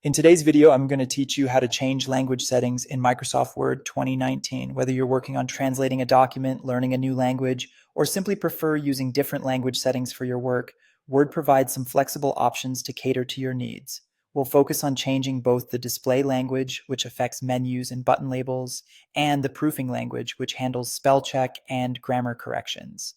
In today's video, I'm going to teach you how to change language settings in Microsoft Word 2019. Whether you're working on translating a document, learning a new language, or simply prefer using different language settings for your work, Word provides some flexible options to cater to your needs. We'll focus on changing both the display language, which affects menus and button labels, and the proofing language, which handles spell check and grammar corrections.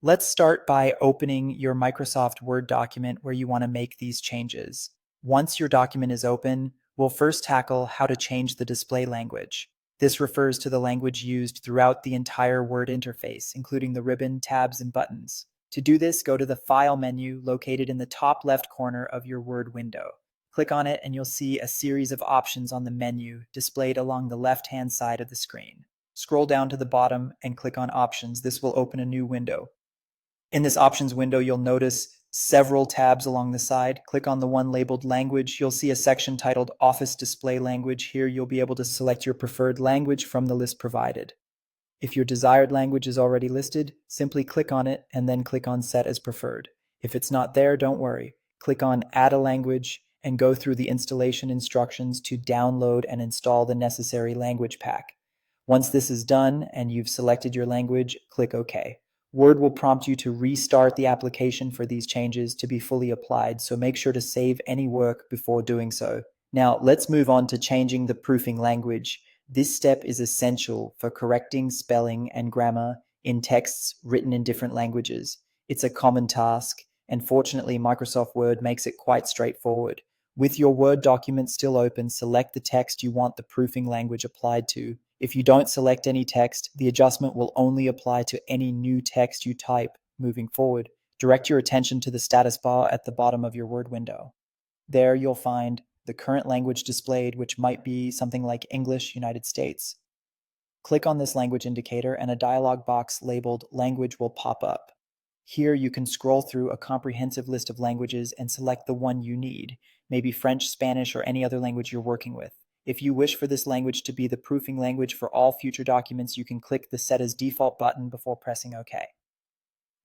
Let's start by opening your Microsoft Word document where you want to make these changes. Once your document is open, we'll first tackle how to change the display language. This refers to the language used throughout the entire Word interface, including the ribbon, tabs, and buttons. To do this, go to the File menu located in the top left corner of your Word window. Click on it and you'll see a series of options on the menu displayed along the left-hand side of the screen. Scroll down to the bottom and click on Options. This will open a new window. In this options window, you'll notice several tabs along the side. Click on the one labeled Language. You'll see a section titled Office Display Language. Here you'll be able to select your preferred language from the list provided. If your desired language is already listed, simply click on it and then click on Set as Preferred. If it's not there, don't worry. Click on Add a Language and go through the installation instructions to download and install the necessary language pack. Once this is done and you've selected your language, click OK. Word will prompt you to restart the application for these changes to be fully applied, so make sure to save any work before doing so. Now, let's move on to changing the proofing language. This step is essential for correcting spelling and grammar in texts written in different languages. It's a common task, and fortunately, Microsoft Word makes it quite straightforward. With your Word document still open, select the text you want the proofing language applied to. If you don't select any text, the adjustment will only apply to any new text you type moving forward. Direct your attention to the status bar at the bottom of your Word window. There you'll find the current language displayed, which might be something like English, United States. Click on this language indicator and a dialog box labeled Language will pop up. Here you can scroll through a comprehensive list of languages and select the one you need, maybe French, Spanish, or any other language you're working with. If you wish for this language to be the proofing language for all future documents, you can click the Set as Default button before pressing OK.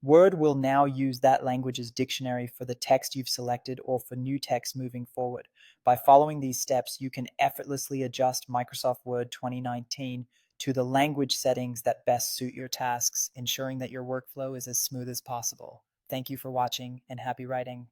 Word will now use that language's dictionary for the text you've selected or for new text moving forward. By following these steps, you can effortlessly adjust Microsoft Word 2019 to the language settings that best suit your tasks, ensuring that your workflow is as smooth as possible. Thank you for watching and happy writing.